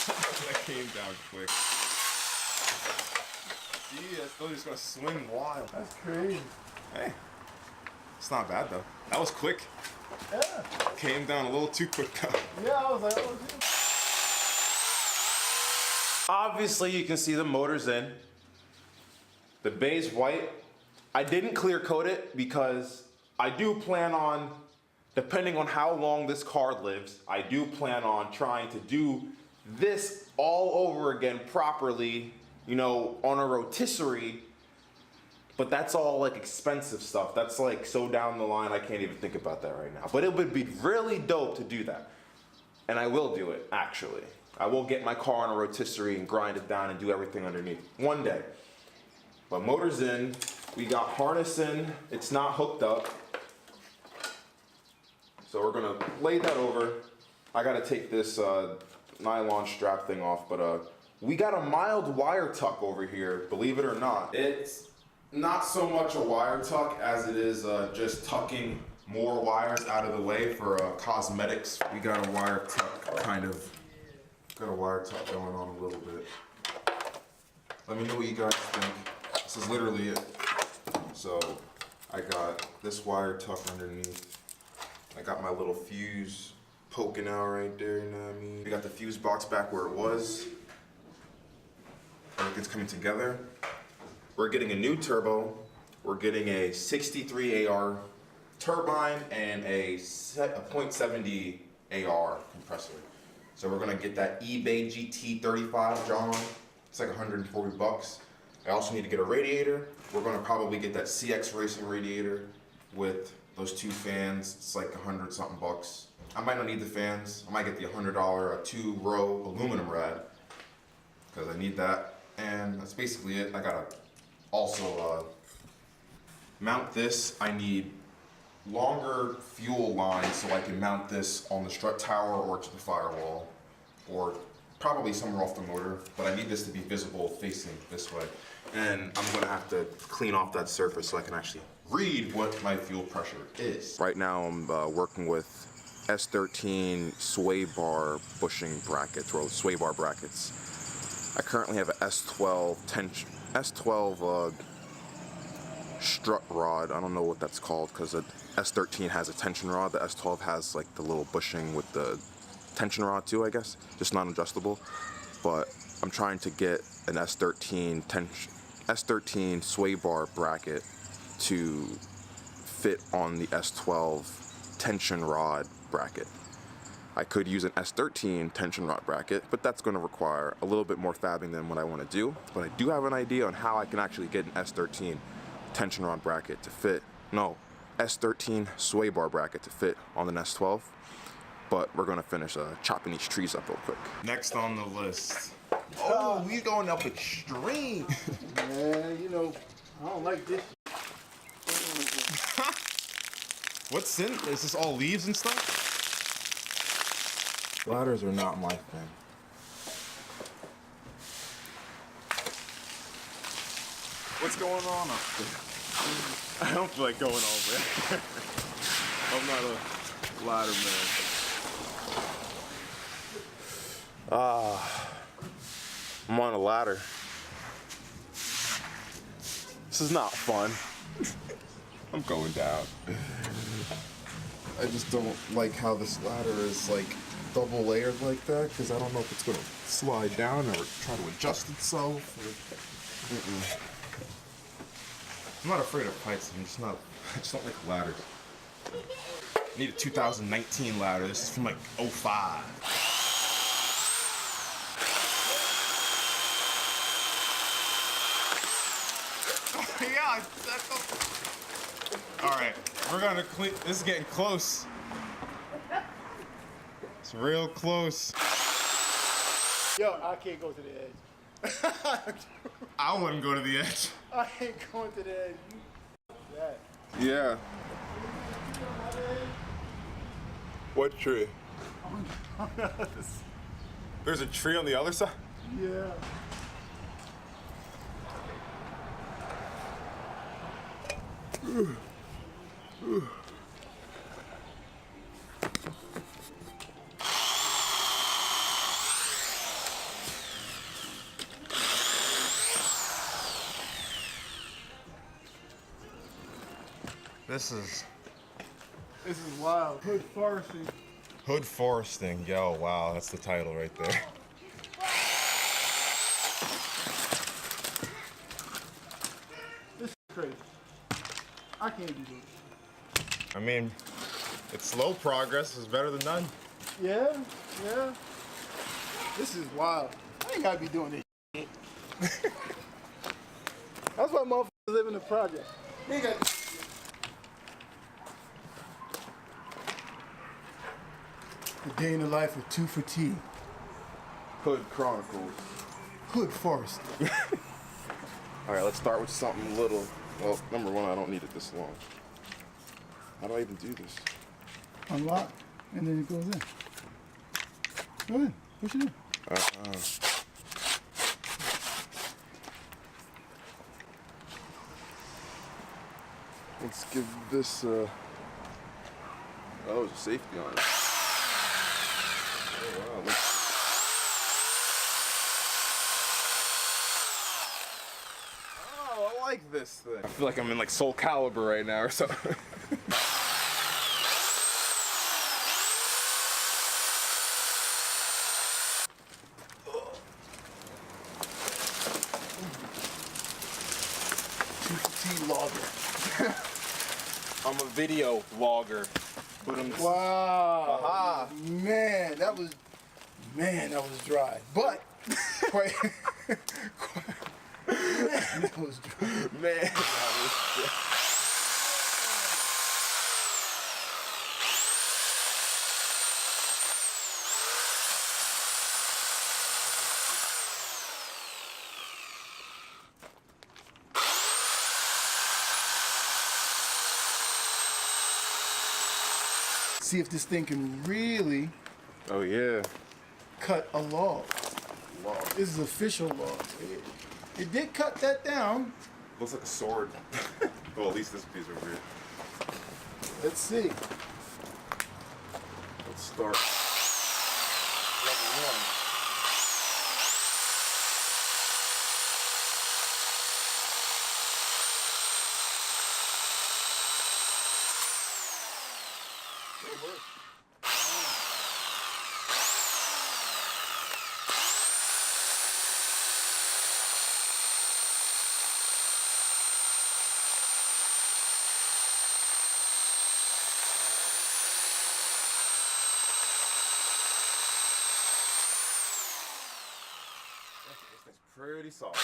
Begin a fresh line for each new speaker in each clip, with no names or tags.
That came down quick. Gee, I thought he was gonna swing wild.
That's crazy.
Hey, it's not bad though. That was quick.
Yeah.
Came down a little too quick though.
Yeah, I was like, oh, shit.
Obviously, you can see the motor's in. The bay's white. I didn't clear coat it because I do plan on, depending on how long this car lives, I do plan on trying to do this all over again properly, you know, on a rotisserie. But that's all like expensive stuff. That's like so down the line, I can't even think about that right now. But it would be really dope to do that. And I will do it, actually. I will get my car on a rotisserie and grind it down and do everything underneath one day. But motor's in, we got harness in, it's not hooked up. So we're gonna lay that over. I gotta take this nylon strap thing off, but we got a mild wire tuck over here, believe it or not. It's not so much a wire tuck as it is just tucking more wires out of the way for cosmetics. We got a wire tuck got a wire tuck going on a little bit. Let me know what you guys think. This is literally it. So I got this wire tuck underneath. I got my little fuse poking out right there, you know what I mean? We got the fuse box back where it was. Everything's coming together. We're getting a new turbo. We're getting a 63 AR turbine and a 0.70 AR compressor. So we're gonna get that eBay GT35 John. It's like 140 bucks. I also need to get a radiator. We're gonna probably get that CX Racing radiator with those two fans. It's like 100 something bucks. I might not need the fans. I might get the $100 2-row aluminum rad because I need that. And that's basically it. I gotta also mount this. I need longer fuel lines so I can mount this on the strut tower or to the firewall or probably somewhere off the motor, but I need this to be visible facing this way. And I'm gonna have to clean off that surface so I can actually read what my fuel pressure is. Right now I'm working with S13 sway bar bushing brackets, or sway bar brackets. I currently have an S12 strut rod. I don't know what that's called because the S13 has a tension rod. The S12 has like the little bushing with the tension rod too, I guess. Just non-adjustable. But I'm trying to get an S13 sway bar bracket to fit on the S12 tension rod bracket. I could use an S13 tension rod bracket, but that's going to require a little bit more fabbing than what I want to do. But I do have an idea on how I can actually get an S13 tension rod bracket to fit, S13 sway bar bracket to fit on an S12. But we're going to finish chopping these trees up real quick. Next on the list. Oh, we going up extreme.
Man, you know, I don't like this.
What's in? Is this all leaves and stuff? Ladders are not my thing. What's going on up there? I don't feel like going over there. I'm not a ladder man. I'm on a ladder. This is not fun. I'm going down. I just don't like how this ladder is like double layered like that because I don't know if it's gonna slide down or try to adjust itself. I'm not afraid of heights. I just don't like ladders. I need a 2019 ladder. This is from like 05. Yeah, all right, we're gonna clean. This is getting close. It's real close.
Yo, I can't go to the edge.
I wouldn't go to the edge.
I ain't going to the edge. That.
Yeah. What tree? There's a tree on the other side?
Yeah.
This is
wild. Hood foresting.
Hood Foresting. Yo, wow, that's the title right there.
This is crazy. I can't do this.
I mean, it's slow progress. It's better than none.
Yeah, yeah. This is wild. I ain't gotta be doing this shit. That's why motherfuckers live in the project. They got the day in the life of 2 for T.
Hood Chronicles.
Hood Forest.
All right, let's start with something little. Well, number one, I don't need it this long. How do I even do this?
Unlock, and then it goes in. Go ahead, push it in.
Let's give this oh, there's a safety on it. Oh, wow. Oh, I like this thing. I feel like I'm in like Soul Calibur right now or something.
Logger.
I'm a video vlogger.
Wow.
Aha.
Man, that was dry. But quite, man, that was dry.
Man, that was
See if this thing can really
Oh, yeah.
cut a log. This is official log. It did cut that down.
Looks like a sword. Well, at least this piece over here.
Let's see.
Let's start. Level 1. That's pretty solid.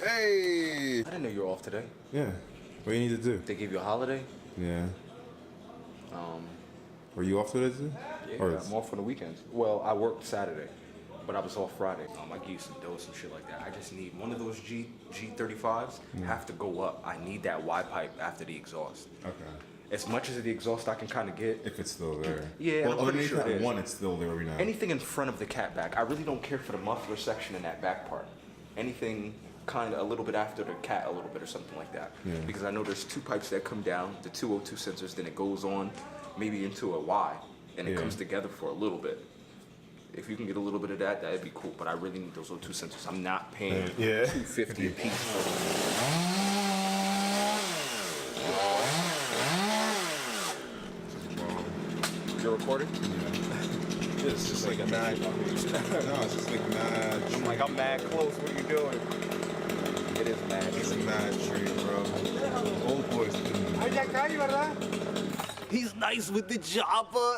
Hey!
I didn't know you were off today.
Yeah. What do you need to do?
They gave you a holiday?
Yeah. Were you off today too?
Yeah, I'm off on the weekends. Well, I worked Saturday, but I was off Friday. I give you some dough, some shit like that. I just need one of those G35s have to go up. I need that Y pipe after the exhaust.
Okay.
As much as the exhaust I can kind of get.
If it's still there.
Yeah,
Well,
I'm pretty
underneath
sure it
that
is.
one, it's still there every now.
Anything in front of the cat back. I really don't care for the muffler section in that back part. Anything kind of a little bit after the cat, a little bit or something like that.
Yeah.
Because I know there's two pipes that come down, the 202 sensors, then it goes on maybe into a Y, and it comes together for a little bit. If you can get a little bit of that, that'd be cool. But I really need those O2 sensors. I'm not paying $250 a piece for them. You're recording?
Yeah, it's just like a mad. No, it's just like mad.
I'm like, I'm mad close. What are you doing? It is mad.
It's a mad tree, bro. Old boys.
He's nice with the chopper.